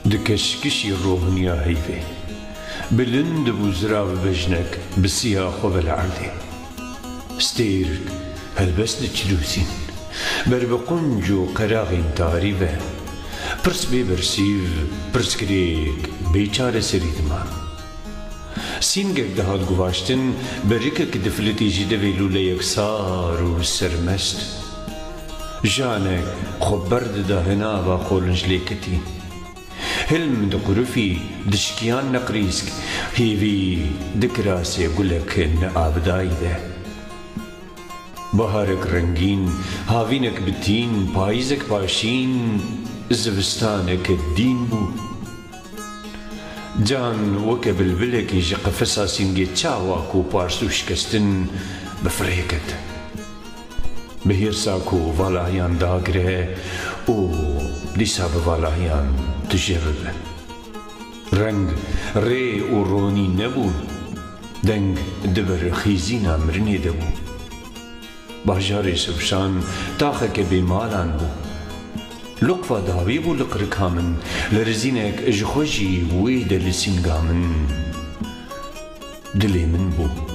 دكشكشي روحنيا هيفي بلند بوزراف بجنك بالسياخ وبالعرض ستيرك هلبس دجلوسين بربقنجو قراغين تاريبه برس بيبرسيف برس كريك بيچار سريدما سينگك دهات گواشتن بريكك دفلتي جده ويلو ليكسار و سرمست جانك خبرد دهنا و خولنج ليكتي هلم دقرفي دشكيان نقريسك هيوي دكراسي قلك نقابداي ده بهارك رنگين هاوينك بتين پايزك پاشين زبستانك الدين بو جان وك بلبلك يجي قفصا سينجي تشاواكو بارسو شكستن بفريكت بهيرساكو فالاهيان داغره و ديسا بفالاهيان تجرب رنگ ري و روني نبو دنگ دبر خيزينا مرني دبو باجاري سبشان تاخك بمالان بو لقفا داوي بو لقركامن لرزينك اجخوجي ويدا لسنقامن دلي من بو